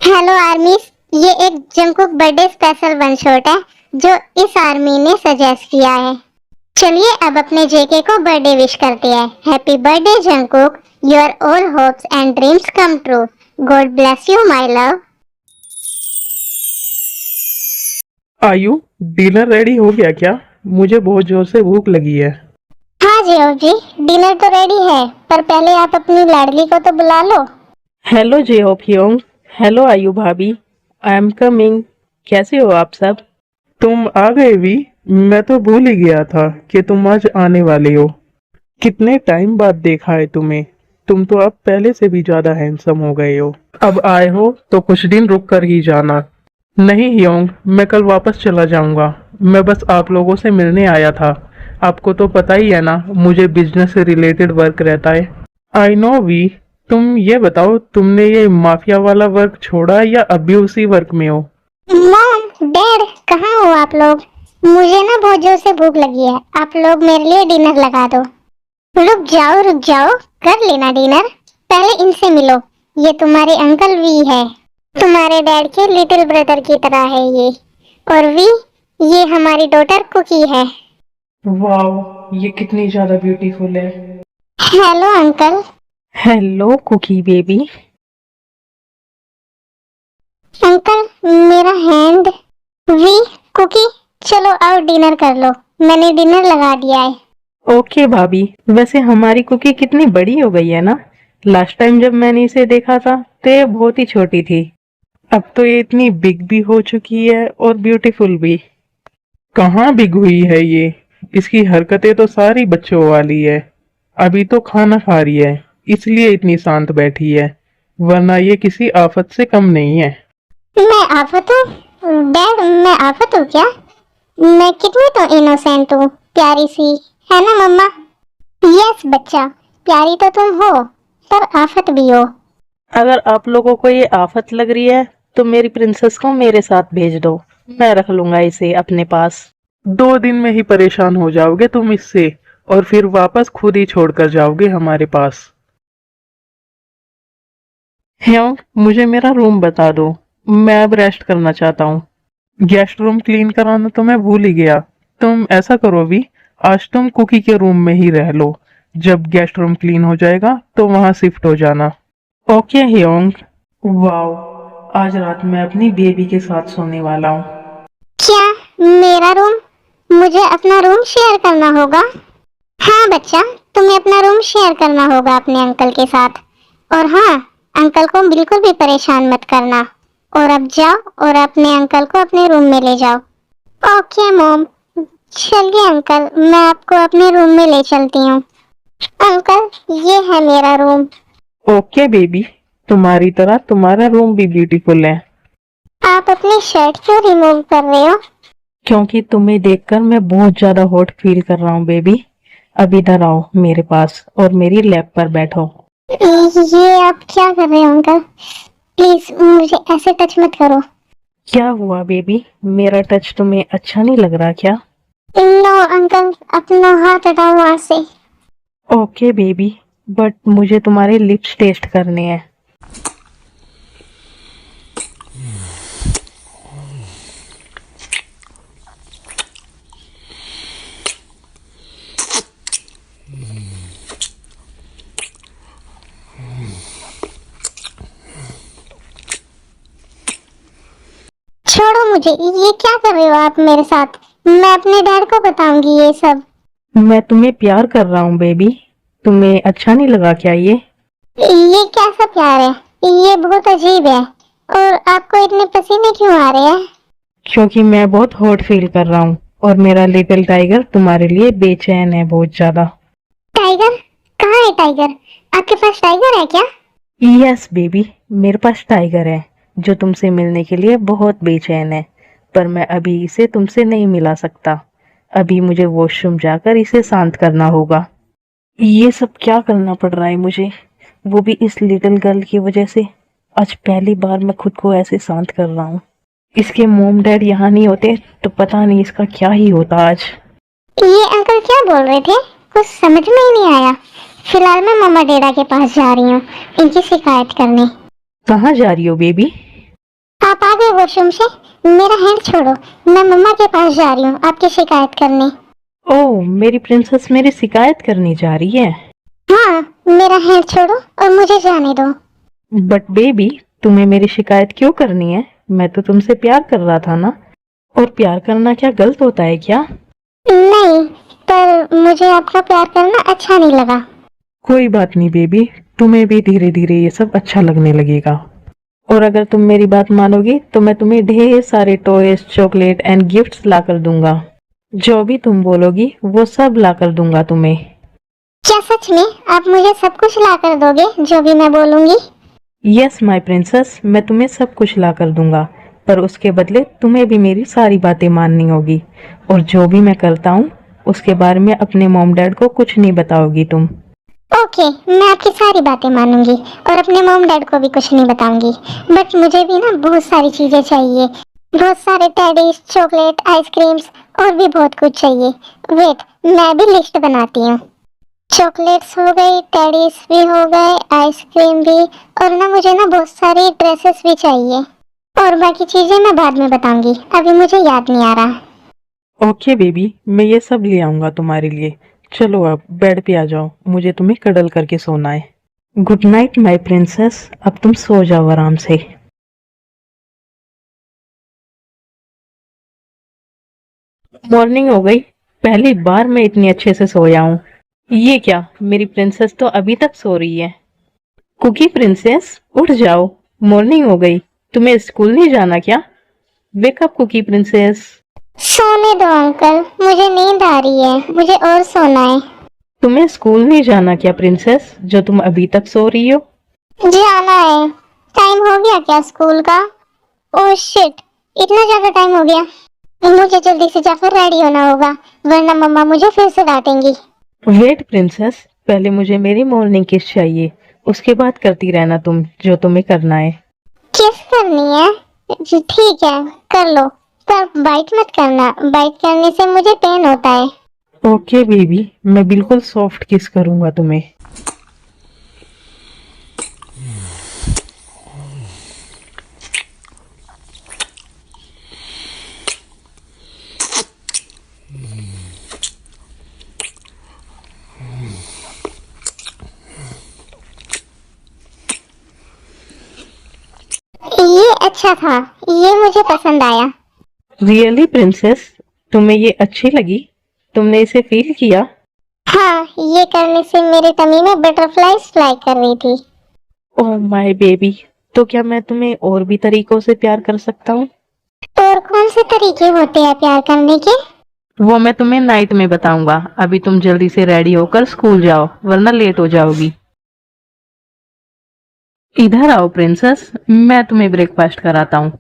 Hello आर्मीज, ये एक Jungkook birthday special one shot है जो इस आर्मी ने सजेस्ट किया है। चलिए अब अपने जेके को बर्थडे विश करते हैं। Happy birthday Jungkook, your all hopes and dreams come true. God bless you my love. आयु, डिनर रेडी हो गया क्या? मुझे बहुत जोर से भूख लगी है। हाँ जियो जी, डिनर तो रेडी है, पर पहले आप अपनी लाडली को तो बुला लो। हेलो जेहोफियोंग। हेलो आयु भाभी। I am coming. कैसे हो आप सब? तुम आ गए भी? मैं तो भूल ही गया था कि तुम आज आने वाले हो। कितने टाइम बाद देखा है तुम्हें। तुम तो अब पहले से भी ज्यादा हैंडसम हो गए हो। अब आए हो तो कुछ दिन रुक कर ही जाना। नहीं हियोंग, मैं कल वापस चला जाऊंगा। मैं बस आप लोगों से मिलने आया था। आपको तो पता ही है ना, मुझे बिजनेस से रिलेटेड वर्क रहता है। I know we. तुम ये बताओ, तुमने ये माफिया वाला वर्क छोड़ा या अभी उसी वर्क में हो? मॉम, डैड, कहाँ हो आप लोग? मुझे ना बहुत जोर से भूख लगी है, आप लोग मेरे लिए डिनर लगा दो। रुक जाओ, कर लेना डिनर। पहले इनसे मिलो, ये तुम्हारे अंकल वी है। तुम्हारे डैड के लिटिल ब्रदर की तरह है ये। और वी, ये हमारी डॉटर कुकी है। वाओ, ये कितनी ज्यादा ब्यूटीफुल है। Hello uncle. Hello cookie baby. Uncle, मेरा हैंड। वी, कुकी, चलो आओ डिनर कर लो, मैंने डिनर लगा दिया है। ओके भाभी। वैसे हमारी कुकी कितनी बड़ी हो गई है ना। लास्ट टाइम जब मैंने इसे देखा था तो ये बहुत ही छोटी थी। अब तो ये इतनी बिग भी हो चुकी है और ब्यूटीफुल भी। कहाँ बिग हुई है ये? इसकी हरकतें तो सारी बच्चों वाली है। अभी तो खाना खा रही है, इसलिए इतनी शांत बैठी है, वरना ये किसी आफत से कम नहीं है। मैं आफत हूँ? डैड, मैं आफत हूँ क्या? मैं कितनी तो इनोसेंट हूँ, प्यारी सी, है ना मम्मा? यस बच्चा, प्यारी तो तुम हो, पर आफत भी हो। अगर आप लोगों को ये आफत लग रही है तो मेरी प्रिंसेस को मेरे साथ भेज दो। मैं रख लूंगा इसे अपने पास। 2 दिन में ही परेशान हो जाओगे तुम इससे, और फिर वापस खुद ही छोड़कर जाओगे हमारे पास। ह्योंग, मुझे मेरा रूम बता दो। मैं अब रेस्ट करना चाहता हूँ। गेस्ट रूम क्लीन कराना तो मैं भूल ही गया। तुम ऐसा करो भी, आज तुम कुकी के रूम में ही रह लो। जब गेस्ट रूम क्लीन हो जाएगा तो वहां शिफ्ट हो जाना। Okay Hyeong. वाओ, आज रात मैं अपनी बेबी के साथ सोने वाला हूँ। क्या? मेरा रूम? मुझे अपना रूम शेयर करना होगा? हाँ बच्चा, तुम्हें अपना रूम शेयर करना होगा अपने अंकल के साथ। और हाँ, अंकल को बिल्कुल भी परेशान मत करना। और अब जाओ और अपने अंकल को अपने रूम में ले जाओ। Okay mom. चलिए अंकल, मैं आपको अपने रूम में ले चलती हूँ। अंकल, ये है मेरा रूम। ओके बेबी, तुम्हारी तरह तुम्हारा रूम भी ब्यूटीफुल है। आप अपनी शर्ट क्यों रिमूव कर रहे हो? क्योंकि तुम्हें देखकर मैं बहुत ज्यादा हॉट फील कर रहा हूँ बेबी। अब इधर आओ मेरे पास और मेरी लैप पर बैठो। ये आप क्या कर रहे हो अंकल? प्लीज मुझे ऐसे टच मत करो। क्या हुआ बेबी, मेरा टच तुम्हें अच्छा नहीं लग रहा क्या? नो अंकल, अपना हाथ हटाओ वहां से। ओके बेबी, बट मुझे तुम्हारे लिप्स टेस्ट करने हैं। छोड़ो मुझे, ये क्या कर रहे हो आप मेरे साथ? मैं अपने डैड को बताऊंगी ये सब। मैं तुम्हें प्यार कर रहा हूँ बेबी। तुम्हें अच्छा नहीं लगा क्या ये? ये कैसा प्यार है? ये बहुत अजीब है। और आपको इतने पसीने क्यों आ रहे हैं? क्योंकि मैं बहुत हॉट फील कर रहा हूँ और मेरा लिटिल टाइगर तुम्हारे लिए बेचैन है बहुत ज्यादा। टाइगर? कहाँ है टाइगर? आपके पास टाइगर है क्या? यस बेबी, मेरे पास टाइगर है जो तुमसे मिलने के लिए बहुत बेचैन है, पर मैं अभी इसे तुमसे नहीं मिला सकता। अभी मुझे वॉशरूम जाकर इसे शांत करना होगा। ये सब क्या करना पड़ रहा है मुझे, वो भी इस लिटिल गर्ल की वजह से। आज पहली बार मैं खुद को ऐसे शांत कर रहा हूँ। इसके मॉम डैड यहाँ नहीं होते तो पता नहीं इसका क्या ही होता आज। ये अंकल क्या बोल रहे थे? कुछ समझ में ही नहीं आया। फिलहाल मैं मम्मा डेडा के पास जा रही हूँ इनकी शिकायत करने। कहाँ जा रही हो बेबी? वॉशरूम से। मेरा हैंड छोड़ो, मैं मम्मा के पास जा रही हूँ आपकी शिकायत करने। ओह मेरी प्रिंसेस मेरी शिकायत करने जा रही है। हाँ, मेरा हैंड छोड़ो और मुझे जाने दो। बट बेबी तुम्हें मेरी शिकायत क्यों करनी है? मैं तो तुमसे प्यार कर रहा था ना। और प्यार करना क्या गलत होता है क्या? नहीं, पर मुझे आपका प्यार करना अच्छा नहीं लगा। कोई बात नहीं बेबी, तुम्हें भी धीरे धीरे ये सब अच्छा लगने लगेगा। और अगर तुम मेरी बात मानोगी तो मैं तुम्हें ढेर सारे टॉयज, चॉकलेट एंड गिफ्ट्स ला कर दूंगा। जो भी तुम बोलोगी वो सब ला कर दूंगा तुम्हें। क्या सच में आप मुझे सब कुछ ला कर दोगे जो भी मैं बोलूंगी? यस माय प्रिंसेस, मैं तुम्हें सब कुछ ला कर दूंगा, पर उसके बदले तुम्हें भी मेरी सारी बातें माननी होगी। और जो भी मैं करता हूँ उसके बारे में अपने मॉम डैड को कुछ नहीं बताओगी तुम। ओके, मैं आपकी सारी बातें मानूंगी और अपने मॉम डैड को भी कुछ नहीं बताऊंगी। बट मुझे भी ना बहुत सारी चीजें चाहिए, बहुत सारे टेडीज, चॉकलेट, आइसक्रीम्स और भी बहुत कुछ चाहिए। वेट, मैं भी लिस्ट बनाती हूँ। चॉकलेट्स हो गई, टेडीज भी हो गए, आइसक्रीम भी, और ना मुझे ना बहुत सारी ड्रेसेस भी चाहिए। और बाकी चीजें मैं बाद में बताऊंगी, अभी मुझे याद नहीं आ रहा। ओके बेबी, मैं ये सब ले आऊंगा तुम्हारे लिए। चलो अब बेड पे आ जाओ, मुझे तुम्हें कडल करके सोना है। गुड नाइट माय प्रिंसेस, अब तुम सो जाओ आराम से। मॉर्निंग हो गई, पहली बार मैं इतनी अच्छे से सोया हूँ। ये क्या, मेरी प्रिंसेस तो अभी तक सो रही है। कुकी प्रिंसेस उठ जाओ, मॉर्निंग हो गई। तुम्हें स्कूल नहीं जाना क्या? Wake up cookie princess. सोने दो अंकल, मुझे नींद आ रही है, मुझे और सोना है। तुम्हें स्कूल नहीं जाना क्या प्रिंसेस, जो तुम अभी तक सो रही हो? जाना है। टाइम हो गया क्या स्कूल का? ओह शिट, इतना ज्यादा टाइम हो गया। मुझे जल्दी से जाकर रेडी होना होगा, वरना मम्मा मुझे फिर से डांटेंगी। वेट प्रिंसेस, पहले मुझे मेरी मॉर्निंग किस चाहिए, उसके बाद करती रहना तुम जो तुम्हें करना है। किस करनी है? जी ठीक है, कर लो, पर बाइट मत करना, बाइट करने से मुझे पेन होता है। ओके बेबी, मैं बिल्कुल सॉफ्ट किस करूंगा तुम्हें। ये अच्छा था, ये मुझे पसंद आया। रियली प्रिंसेस, तुम्हें ये अच्छी लगी? तुमने इसे फील किया? हाँ, ये करने से मेरे टमी में बटरफ्लाईज फ्लाई कर रही थी। ओह माय बेबी, तो क्या मैं तुम्हें और भी तरीकों से प्यार कर सकता हूँ? और कौन से तरीके होते हैं प्यार करने के? वो मैं तुम्हें नाइट में बताऊंगा। अभी तुम जल्दी से रेडी होकर स्कूल जाओ, वरना लेट हो जाओगी। इधर आओ प्रिंसेस, मैं तुम्हें ब्रेकफास्ट कराता हूँ।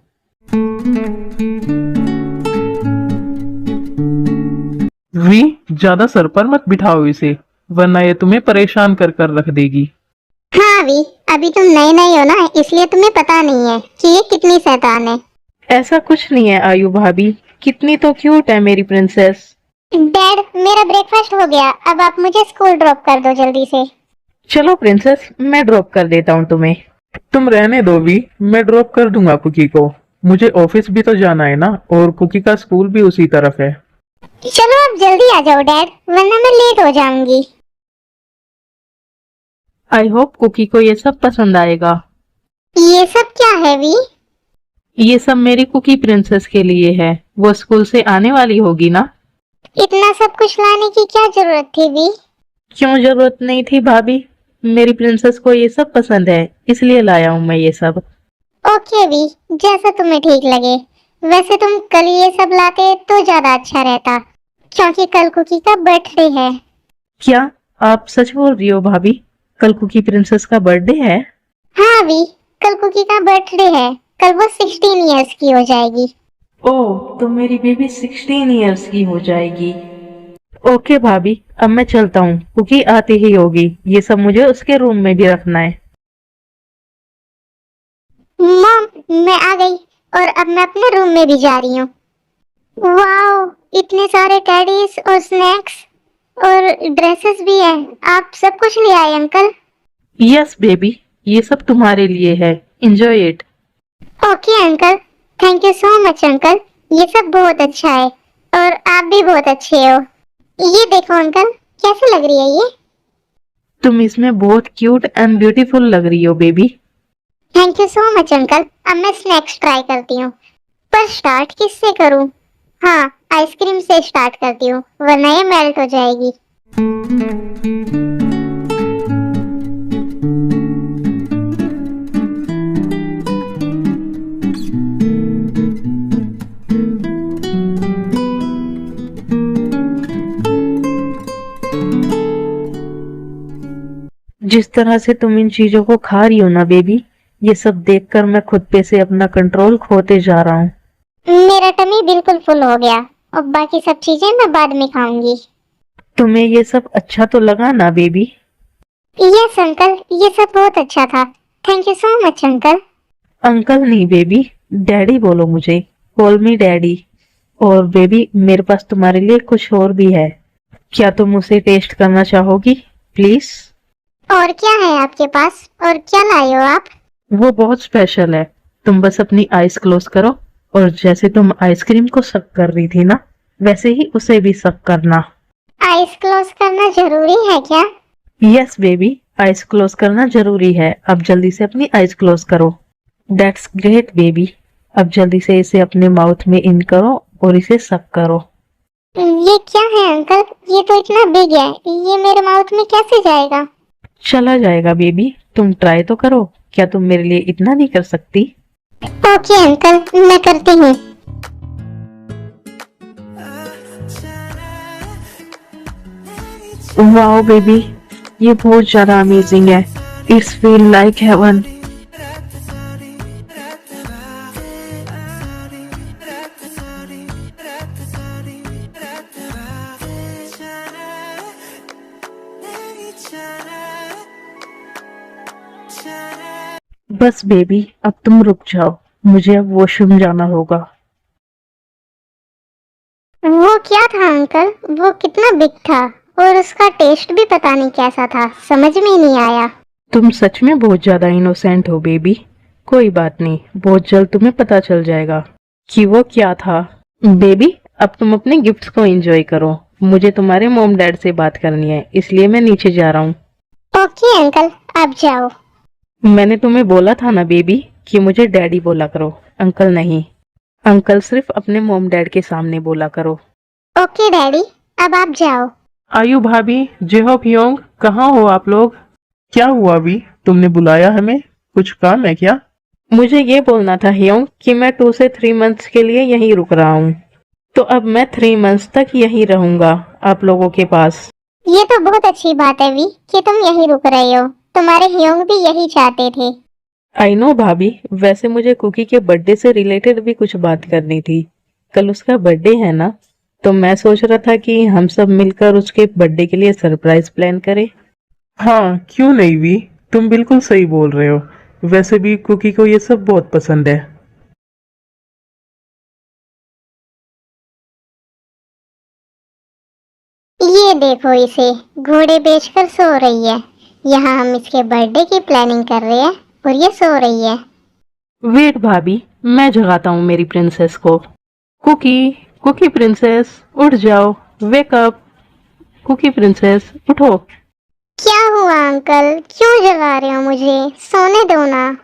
वी, ज्यादा सर पर मत बिठाओ इसे, वरना ये तुम्हें परेशान कर कर रख देगी। हाँ अभी, अभी तुम नए नए हो ना, इसलिए तुम्हें पता नहीं है कि ये कितनी शैतान है। ऐसा कुछ नहीं है आयु भाभी, कितनी तो क्यूट है मेरी प्रिंसेस। डैड, मेरा ब्रेकफास्ट हो गया, अब आप मुझे स्कूल ड्रॉप कर दो जल्दी से। चलो प्रिंसेस, मैं ड्रॉप कर देता हूँ तुम्हें। तुम रहने दो वी, मैं ड्रॉप कर दूंगा कुकी को। मुझे ऑफिस भी तो जाना है ना, और कुकी का स्कूल भी उसी तरफ है। चलो आप जल्दी आ जाओ डैड, वरना मैं लेट हो जाऊंगी। आई होप कुकी को ये सब पसंद आएगा। ये सब क्या है वी? ये सब मेरी कुकी प्रिंसेस के लिए है, वो स्कूल से आने वाली होगी ना। इतना सब कुछ लाने की क्या जरूरत थी वी? क्यों जरूरत नहीं थी भाभी, मेरी प्रिंसेस को ये सब पसंद है, इसलिए लाया हूँ मैं ये सब। ओके वी, जैसा तुम्हें ठीक लगे। वैसे तुम कल ये सब लाते तो ज्यादा अच्छा रहता, क्योंकि कल कुकी का बर्थडे है। क्या आप सच बोल रही हो भाभी? कल कुकी प्रिंसेस का बर्थडे है? हाँ वी, कल कुकी का बर्थडे है, कल वो 16 इयर्स की हो जाएगी। ओह, तो मेरी बेबी 16 इयर्स की हो जाएगी। ओके भाभी, अब मैं चलता हूँ, कुकी आती ही होगी, ये सब मुझे उसके रूम में भी रखना है। मॉम, मैं आ गई, और अब मैं अपने रूम में भी जा रही हूँ। वाओ, इतने सारे टेडीज और स्नैक्स और ड्रेसेस भी हैं। आप सब कुछ ले आए अंकल? यस बेबी, ये सब तुम्हारे लिए है, enjoy it. Okay uncle, thank you so much uncle, ये सब बहुत अच्छा है और आप भी बहुत अच्छे हो। ये देखो अंकल, कैसी लग रही है ये? तुम इसमें बहुत क्यूट एंड ब्यूटीफुल लग रही हो baby. Thank you so much uncle. अब मैं स्नैक्स ट्राई करती हूँ, पर स्टार्ट किससे करूँ? हाँ, आइसक्रीम से स्टार्ट करती हूँ, वरना ये मेल्ट हो जाएगी। जिस तरह से तुम इन चीजों को खा रही हो ना बेबी, ये सब देखकर मैं खुद पे से अपना कंट्रोल खोते जा रहा हूँ। मेरा टमी बिल्कुल फुल हो गया और बाकी सब चीजें मैं बाद में खाऊंगी। तुम्हें ये सब अच्छा तो लगा ना बेबी? यस अंकल, ये सब बहुत अच्छा था। Thank you so much uncle. Uncle नहीं बेबी, डैडी बोलो मुझे। कॉल मी डैडी। और बेबी, मेरे पास तुम्हारे लिए कुछ और भी है, क्या तुम उसे टेस्ट करना चाहोगी प्लीज? और क्या है आपके पास, और क्या लाए हो आप? वो बहुत स्पेशल है। तुम बस अपनी आइज क्लोज करो और जैसे तुम आइसक्रीम को सक कर रही थी ना, वैसे ही उसे भी सक करना। आइस क्लोज करना जरूरी है क्या? यस बेबी, आइज क्लोज करना जरूरी है। अब जल्दी से अपनी आइज क्लोज करो। That's great baby. अब जल्दी से इसे अपने माउथ में इन करो और इसे सक करो। ये क्या है अंकल? ये तो इतना बिग है, ये मेरे माउथ में कैसे जाएगा? चला जाएगा बेबी, तुम ट्राई तो करो। क्या तुम मेरे लिए इतना नहीं कर सकती? ओके अंकल, मैं करती हूँ। वाओ बेबी, ये बहुत ज्यादा अमेजिंग है। It's feel like heaven. बस बेबी, अब तुम रुक जाओ, मुझे अब वॉशरूम जाना होगा। वो क्या था अंकल? वो कितना बिग था और उसका टेस्ट भी पता नहीं कैसा था, समझ में ही नहीं आया। तुम सच में बहुत ज्यादा इनोसेंट हो बेबी। कोई बात नहीं, बहुत जल्द तुम्हें पता चल जाएगा कि वो क्या था। बेबी, अब तुम अपने गिफ्ट्स को एंजॉय करो। मुझे तुम्हारे मॉम डैड से बात करनी है, इसलिए मैं नीचे जा रहा हूँ। ओके अंकल, आप जाओ। मैंने तुम्हें बोला था ना बेबी कि मुझे डैडी बोला करो, अंकल नहीं। अंकल सिर्फ अपने मॉम डैड के सामने बोला करो। ओके डैडी, अब आप जाओ। आयु भाभी, जेहोप योंग, कहाँ हो आप लोग? क्या हुआ अभी? तुमने बुलाया हमें? कुछ काम है क्या? मुझे ये बोलना था ह्योंग कि मैं 2 से 3 मंथ्स के लिए यहीं रुक रहा हूँ, तो अब मैं 3 मंथ्स तक यहीं रहूंगा आप लोगों के पास। ये तो बहुत अच्छी बात है वी कि तुम यहीं रुक रहे हो। तुम्हारे ह्योंग भी यही चाहते थे। आई नो भाभी, वैसे मुझे कुकी के बर्थडे से रिलेटेड भी कुछ बात करनी थी। कल उसका बर्थडे है ना, तो मैं सोच रहा था कि हम सब मिलकर उसके बर्थडे के लिए सरप्राइज प्लान करें। हाँ, क्यों नहीं वी, तुम बिल्कुल सही बोल रहे हो। वैसे भी कुकी को ये सब बहुत पसंद है। ये देखो इसे, घोड़े बेचकर सो रही है। यहाँ हम इसके बर्थडे की प्लानिंग कर रहे हैं और ये सो रही है। वेट भाभी, मैं जगाता हूँ मेरी प्रिंसेस को। कुकी, कुकी प्रिंसेस, उठ जाओ, वेक अप। कुकी प्रिंसेस, उठो। क्या हुआ अंकल, क्यों जगा रहे हो मुझे? सोने दो ना।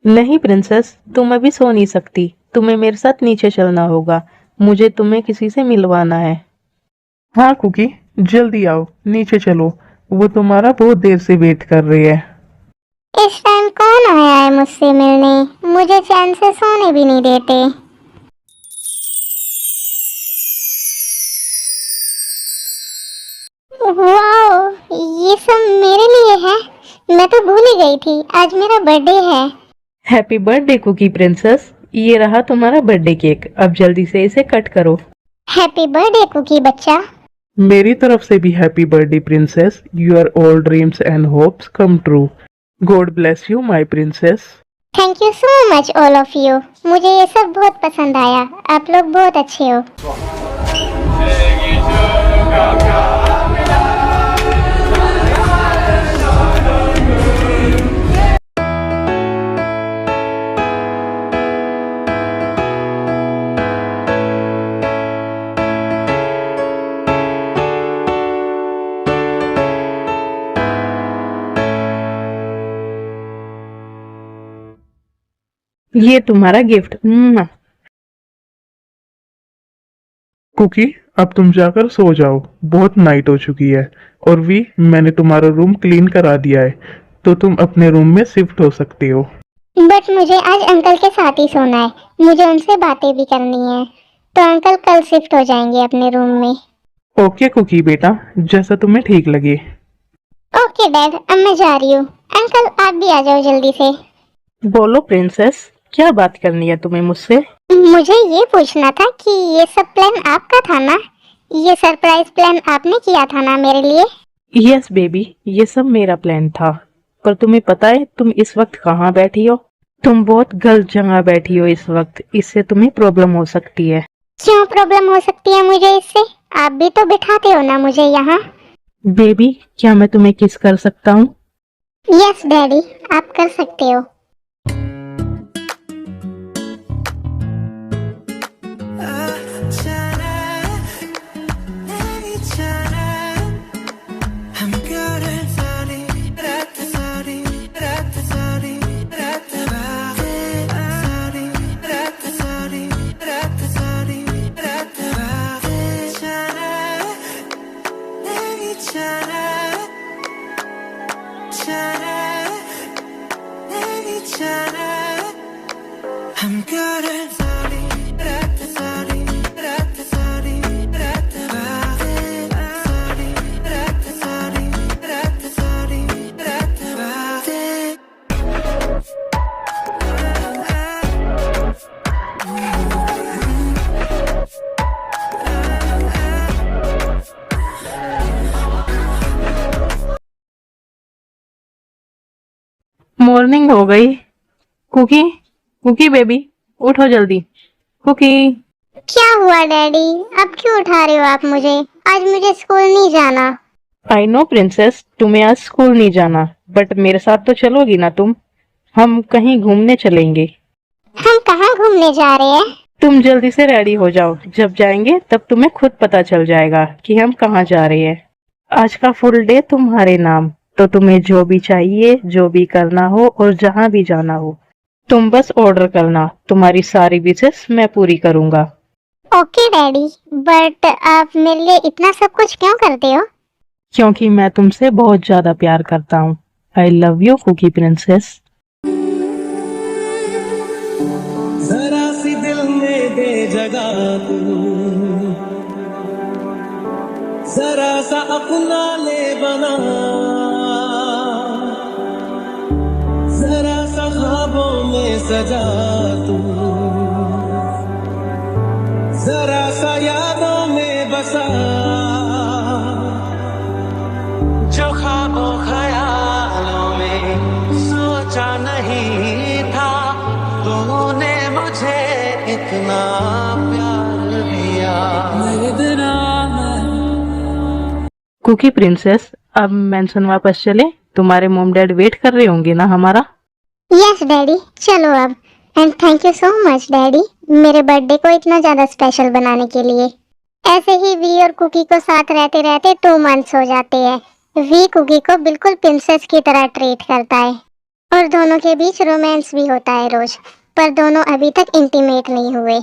नहीं प्रिंसेस, तुम अभी सो नहीं सकती, तुम्हें मेरे साथ नीचे चलना होगा। मुझे तुम्हें किसी से मिलवाना है। हाँ कुकी, जल्दी आओ, नीचे चलो। वो तुम्हारा बहुत देर से वेट कर रही है। इस टाइम कौन आया है मुझसे मिलने? मुझे चैन से सोने भी नहीं देते। वाओ, ये सब मेरे लिए है। मैं तो भूल ही गई थी, आज मेरा बर्थडे है। हैप्पी बर्थडे कुकी प्रिंसेस, ये रहा तुम्हारा बर्थडे केक। अब जल्दी से इसे कट करो। हैप्पी बर्थडे कुकी बच्चा। मेरी तरफ से भी happy birthday princess. Your all dreams and hopes come true. God bless you my princess. Thank you so much all of you. मुझे ये सब बहुत पसंद आया, आप लोग बहुत अच्छे हो। ये तुम्हारा गिफ्ट। कुकी, अब तुम जाकर सो जाओ, बहुत नाइट हो चुकी है। और वी, मैंने तुम्हारा रूम क्लीन करा दिया है, तो तुम अपने रूम में शिफ्ट हो सकती हो। बट मुझे आज अंकल के साथ ही सोना है, मुझे उनसे बातें भी करनी है। तो अंकल कल शिफ्ट हो जाएंगे अपने रूम में। ओके कुकी बेटा, जैसा तुम्हें ठीक लगे। ओके डैड, अब मैं जा रही हूँ। अंकल आप भी आ जाओ जल्दी से। बोलो प्रिंसेस, क्या बात करनी है तुम्हें मुझसे? मुझे ये पूछना था कि ये सब प्लान आपका था ना? ये सरप्राइज प्लान आपने किया था ना मेरे लिए? यस बेबी, ये सब मेरा प्लान था। पर तुम्हें पता है तुम इस वक्त कहाँ बैठी हो? तुम बहुत गलत जगह बैठी हो इस वक्त, इससे तुम्हें प्रॉब्लम हो सकती है। क्यों प्रॉब्लम हो सकती है मुझे इससे? आप भी तो बिठाते हो ना मुझे यहाँ। बेबी, क्या मैं तुम्हें किस कर सकता हूँ? यस डैडी, आप कर सकते हो। मॉर्निंग हो गई। कुकी, कुकी बेबी, उठो जल्दी। कुकी। क्या हुआ डैडी? अब क्यों उठा रहे हो आप मुझे? आज मुझे स्कूल नहीं जाना। आई नो प्रिंसेस, तुम्हें आज स्कूल नहीं जाना, बट मेरे साथ तो चलोगी ना तुम? हम कहीं घूमने चलेंगे। हम कहाँ घूमने जा रहे हैं? तुम जल्दी से रेडी हो जाओ, जब जाएंगे तब तुम्हें खुद पता चल जाएगा कि हम कहाँ जा रहे हैं। आज का फुल डे तुम्हारे नाम, तो तुम्हें जो भी चाहिए, जो भी करना हो और जहाँ भी जाना हो, तुम बस ऑर्डर करना। तुम्हारी सारी विशेष मैं पूरी करूँगा। ओके डैडी, बट आप मेरे लिए इतना सब कुछ क्यों करते हो? क्योंकि मैं तुमसे बहुत ज्यादा प्यार करता हूँ। I love you cookie princess. जरा सी दिल में दे जगह तू, जरा सा अपना ले बना, जरा सा ख्वाबों में सजा तू, जरा सा यादों में बसा, जो ख्वाबों ख्यालों में सोचा नहीं था, तूने मुझे इतना प्यार दिया। कुकी प्रिंसेस, अब मेंशन वापस चले? तुम्हारे मॉम डैड वेट कर रहे होंगे ना हमारा? यस डैडी, चलो अब। And thank you so much daddy, मेरे बर्थडे को इतना ज्यादा स्पेशल बनाने के लिए। ऐसे ही वी और कुकी को साथ रहते रहते 2 मंथ्स हो जाते हैं। वी कुकी को बिल्कुल प्रिंसेस की तरह ट्रीट करता है और दोनों के बीच रोमांस भी होता है रोज, पर दोनों अभी तक इंटीमेट नहीं हुए।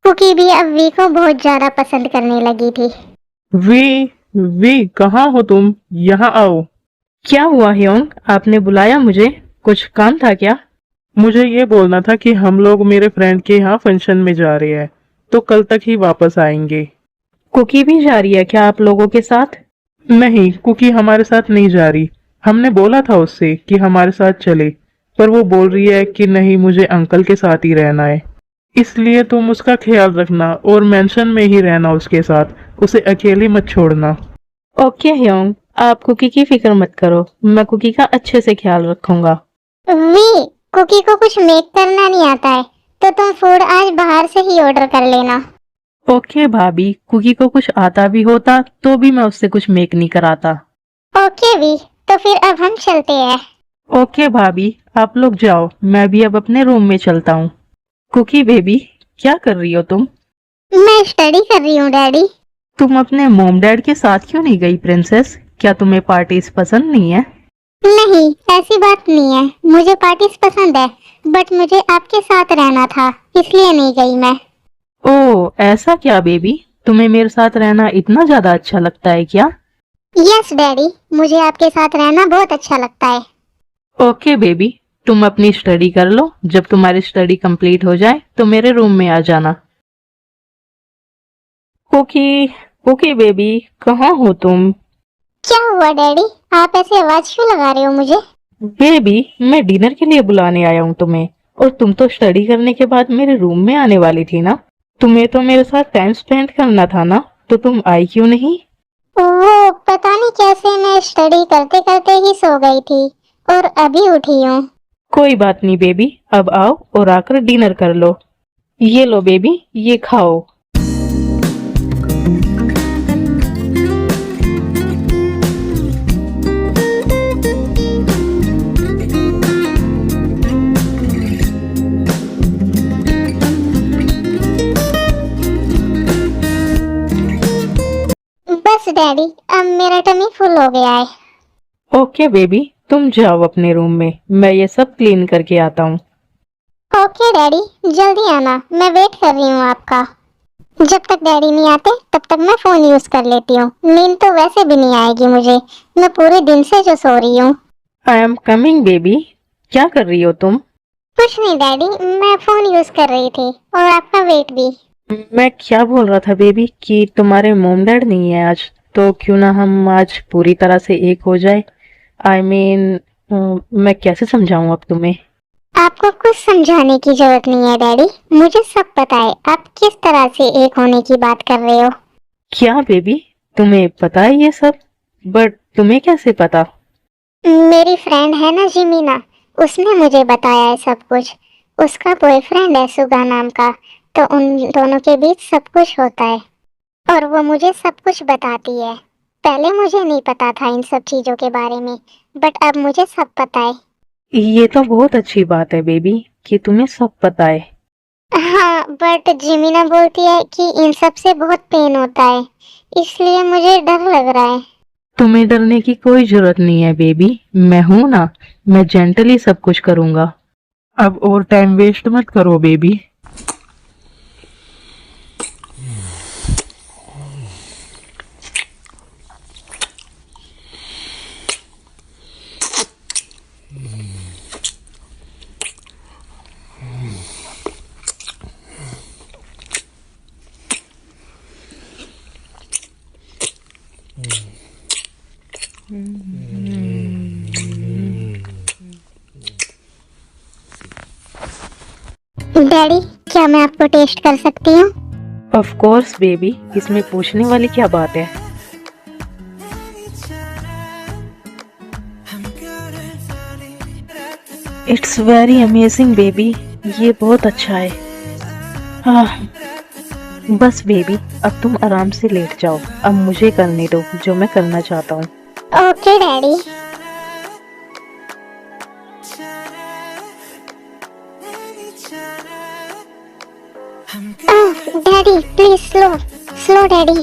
कुकी भी अब वी को बहुत ज्यादा पसंद करने लगी थी। वी कहाँ हो तुम? यहाँ आओ। क्या हुआ ह्योंग, आपने बुलाया मुझे? कुछ काम था क्या? मुझे ये बोलना था कि हम लोग मेरे फ्रेंड के यहाँ फंक्शन में जा रहे हैं, तो कल तक ही वापस आएंगे। कुकी भी जा रही है क्या आप लोगों के साथ? नहीं, कुकी हमारे साथ नहीं जा रही। हमने बोला था उससे कि हमारे साथ चले, पर वो बोल रही है कि नहीं, मुझे अंकल के साथ ही रहना है। इसलिए तुम उसका ख्याल रखना और मेंशन में ही रहना उसके साथ, उसे अकेली मत छोड़ना। ओके ह्योंग, आप कुकी की फिक्र मत करो, मैं कुकी का अच्छे से ख्याल रखूंगा। वी, कुकी को कुछ मेक करना नहीं आता है, तो तुम फूड आज बाहर से ही ऑर्डर कर लेना। ओके भाभी, कुकी को कुछ आता भी होता तो भी मैं उससे कुछ मेक नहीं कराता। ओके वी, तो फिर अब हम चलते हैं। ओके भाभी, आप लोग जाओ, मैं भी अब अपने रूम में चलता हूँ। कुकी बेबी, क्या कर रही हो तुम? मैं स्टडी कर रही हूँ डैडी। तुम अपने मॉम डैड के साथ क्यों नहीं गई प्रिंसेस? क्या तुम्हें पार्टीज पसंद नहीं है? नहीं, ऐसी बात नहीं है, मुझे पार्टीज पसंद है, बट मुझे आपके साथ रहना था, इसलिए नहीं गई मैं। ओ ऐसा क्या बेबी, तुम्हें मेरे साथ रहना इतना ज्यादा अच्छा लगता है क्या? यस डैडी, मुझे आपके साथ रहना बहुत अच्छा लगता है। ओके बेबी, तुम अपनी स्टडी कर लो। जब तुम्हारी स्टडी कंप्लीट हो जाए तो मेरे रूम में आ जाना। कुकी, कुकी बेबी, कहाँ हो तुम? क्या हुआ डैडी, आप ऐसे आवाज क्यों लगा रहे हो मुझे? बेबी, मैं डिनर के लिए बुलाने आया हूँ तुम्हें, और तुम तो स्टडी करने के बाद मेरे रूम में आने वाली थी ना। तुम्हें तो मेरे साथ टाइम स्पेंड करना था ना, तो तुम आई क्यों नहीं? वो पता नहीं कैसे मैं स्टडी करते करते ही सो गई थी और अभी उठी हूँ। कोई बात नहीं बेबी, अब आओ और आकर डिनर कर लो। ये लो बेबी, ये खाओ। बस डैडी, अब मेरा टमी फुल हो गया है। ओके बेबी, तुम जाओ अपने रूम में, मैं ये सब क्लीन करके आता हूँ। ओके डैडी, जल्दी आना, मैं वेट कर रही हूँ आपका। जब तक डैडी नहीं आते तब तक मैं फोन यूज कर लेती हूँ, नींद तो वैसे भी नहीं आएगी मुझे, मैं पूरे दिन से जो सो रही हूँ। I am coming baby. क्या कर रही हो तुम? कुछ नहीं डैडी, मैं फोन यूज कर रही थी और आपका वेट भी। मैं क्या बोल रहा था बेबी कि तुम्हारे मोम डैड नहीं है आज, तो क्यों ना हम आज पूरी तरह से एक हो जाए। आई मीन मैं कैसे समझाऊं अब तुम्हें? आपको कुछ समझाने की जरूरत नहीं है डैडी, मुझे सब पता है आप किस तरह से एक होने की बात कर रहे हो। क्या बेबी, तुम्हें पता है ये सब? बट तुम्हें कैसे पता? मेरी फ्रेंड है ना जिमीना, उसने मुझे बताया है सब कुछ। उसका बॉयफ्रेंड है सुगा नाम का, तो उन दोनों के बीच सब कुछ होता है और वो मुझे सब कुछ बताती है। पहले मुझे नहीं पता था इन सब चीजों के बारे में, बट अब मुझे सब पता है। ये तो बहुत अच्छी बात है बेबी कि तुम्हें सब पता है। हाँ, बट जिमीना बोलती है कि इन सब से बहुत पेन होता है, इसलिए मुझे डर लग रहा है। तुम्हें डरने की कोई जरूरत नहीं है बेबी, मैं हूं ना, मैं जेंटली सब कुछ करूंगा। अब और टाइम वेस्ट मत करो बेबी। डैडी, क्या मैं आपको टेस्ट कर सकती हूँ? ऑफ कोर्स बेबी, इसमें पूछने वाली क्या बात है। इट्स वेरी अमेजिंग बेबी, ये बहुत अच्छा है। हाँ, बस बेबी, अब तुम आराम से लेट जाओ, अब मुझे करने दो जो मैं करना चाहता हूँ। Okay daddy. Daddy please slow, slow daddy.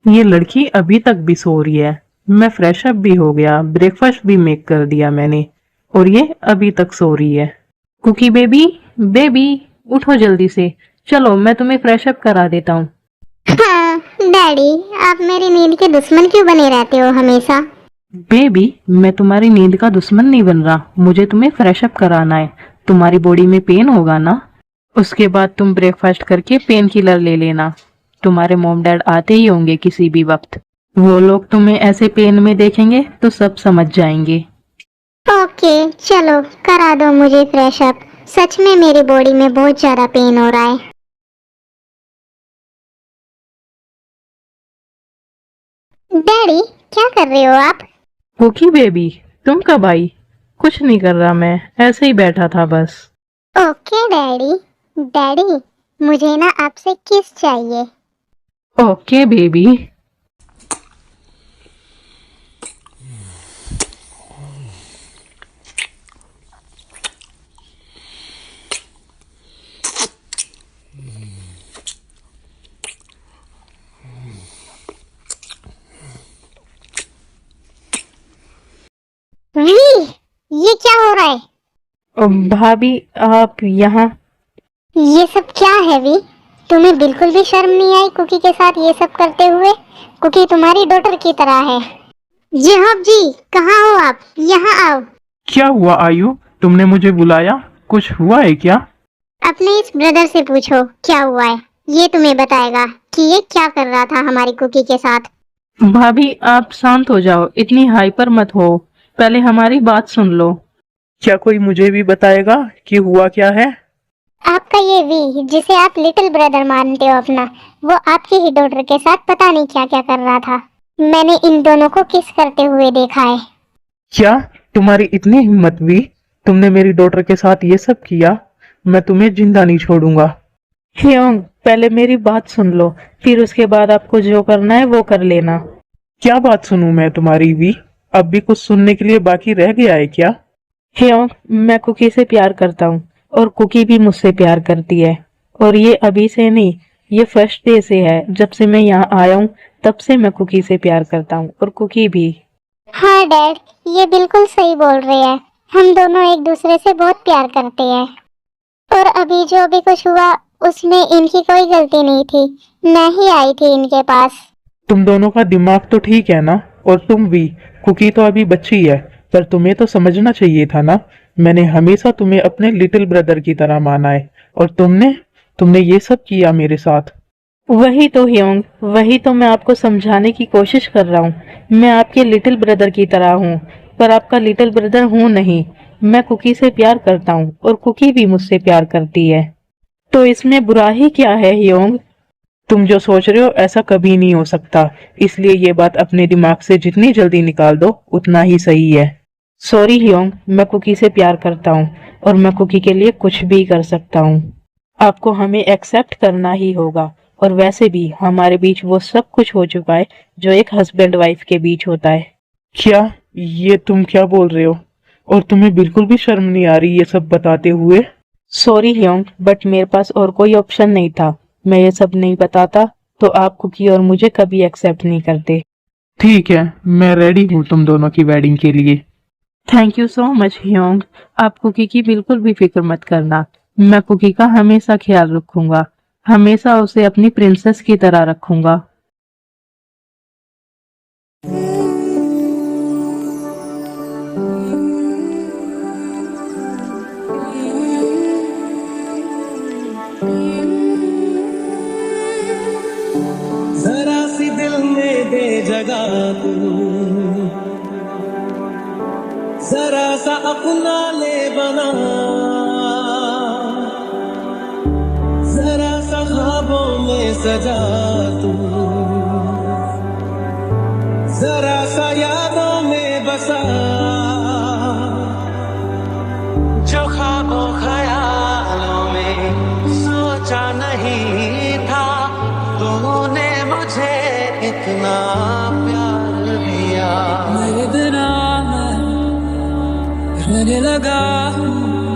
ये लड़की अभी तक भी सो रही है। मैं फ्रेश अप भी हो गया, ब्रेकफास्ट भी मेक कर दिया मैंने, और ये अभी तक सो रही है। कुकी बेबी, बेबी उठो जल्दी से, चलो मैं तुम्हें फ्रेश अप करा देता हूँ। हाँ डैडी, आप मेरी नींद के दुश्मन क्यों बने रहते हो हमेशा? बेबी, मैं तुम्हारी नींद का दुश्मन नहीं बन रहा, मुझे तुम्हें फ्रेश अप कराना है। तुम्हारी बॉडी में पेन होगा ना, उसके बाद तुम ब्रेकफास्ट करके पेन किलर ले लेना। तुम्हारे मॉम डैड आते ही होंगे किसी भी वक्त, वो लोग तुम्हें ऐसे पेन में देखेंगे तो सब समझ जाएंगे। ओके चलो करा दो मुझे फ्रेश अप, सच में मेरी बॉडी में बहुत ज्यादा पेन हो रहा है। डैडी क्या कर रहे हो आप? कुकी बेबी, तुम कब आई? कुछ नहीं कर रहा, मैं ऐसे ही बैठा था बस। Okay daddy. डैडी मुझे ना आपसे किस चाहिए। Okay baby. ये क्या हो रहा है? भाभी आप यहाँ? ये सब क्या है वी? तुम्हें बिल्कुल भी शर्म नहीं आई कुकी के साथ ये सब करते हुए? कुकी तुम्हारी डॉटर की तरह है। जेहब जी, कहाँ हो आप? यहाँ आओ। क्या हुआ आयु, तुमने मुझे बुलाया? कुछ हुआ है क्या? अपने इस ब्रदर से पूछो क्या हुआ है, ये तुम्हें बताएगा कि ये क्या कर रहा था हमारी कुकी के साथ। भाभी आप शांत हो जाओ, इतनी हाइपर मत हो, पहले हमारी बात सुन लो। क्या कोई मुझे भी बताएगा कि हुआ क्या है? आपका ये वी, जिसे आप लिटिल ब्रदर मानते हो अपना, वो आपकी ही डॉटर के साथ पता नहीं क्या क्या कर रहा था। मैंने इन दोनों को किस करते हुए देखा है। क्या तुम्हारी इतनी हिम्मत भी? तुमने मेरी डॉटर के साथ ये सब किया? मैं तुम्हें जिंदा नहीं छोड़ूंगा। ह्योंग पहले मेरी बात सुन लो, फिर उसके बाद आपको जो करना है वो कर लेना। क्या बात सुनूं मैं तुम्हारी भी? अब भी कुछ सुनने के लिए बाकी रह गया है क्या? ह्योंग मैं कुकी से प्यार करता हूँ और कुकी भी मुझसे प्यार करती है, और ये अभी से नहीं, ये फर्स्ट डे से है। जब से मैं यहाँ आया हूँ तब से मैं कुकी से प्यार करता हूँ, और कुकी भी। हाँ डैड, ये बिल्कुल सही बोल रहे हैं। हम दोनों एक दूसरे से बहुत प्यार करते हैं। और अभी जो भी कुछ हुआ उसमें इनकी कोई गलती नहीं थी। मैं ही आई थी इनके पास। तुम दोनों का दिमाग तो ठीक है ना? और तुम भी, कुकी तो अभी बच्ची है, पर तुम्हें तो समझना चाहिए था ना। मैंने हमेशा तुम्हें अपने लिटिल ब्रदर की तरह माना है, और तुमने ये सब किया मेरे साथ। वही तो ह्योंग, वही तो मैं आपको समझाने की कोशिश कर रहा हूँ। मैं आपके लिटिल ब्रदर की तरह हूँ, पर आपका लिटिल ब्रदर हूँ नहीं। मैं कुकी से प्यार करता हूँ और कुकी भी मुझसे प्यार करती है, तो इसमें बुरा ही क्या है ह्योंग? तुम जो सोच रहे हो ऐसा कभी नहीं हो सकता, इसलिए ये बात अपने दिमाग से जितनी जल्दी निकाल दो उतना ही सही है। सॉरी ह्योंग, मैं कुकी से प्यार करता हूँ और मैं कुकी के लिए कुछ भी कर सकता हूँ। आपको हमें एक्सेप्ट करना ही होगा, और वैसे भी हमारे बीच वो सब कुछ हो चुका है जो एक हस्बैंड वाइफ के बीच होता है। क्या? ये तुम क्या बोल रहे हो? और तुम्हें बिल्कुल भी शर्म नहीं आ रही ये सब बताते हुए? सॉरी ह्योंग, बट मेरे पास और कोई ऑप्शन नहीं था। मैं ये सब नहीं बताता तो आप कुकी और मुझे कभी एक्सेप्ट नहीं करते। ठीक है, मैं रेडी हूँ तुम दोनों की वेडिंग के लिए। Thank you so much Hyeong, आप कुकी की बिल्कुल भी फिक्र मत करना। मैं कुकी का हमेशा ख्याल रखूंगा, हमेशा उसे अपनी प्रिंसेस की तरह रखूंगा। जरा सी दिल में दे जगह तू, जरा सा अपना ले बना, जरा सा ख्वाबों में सजा तू, जरा सा यादों में बसा, जो ख्वाबों ख्यालों में सोचा नहीं था, तूने मुझे इतना प्यार दिया। मेरे बिना मैं रहने लगा हूँ,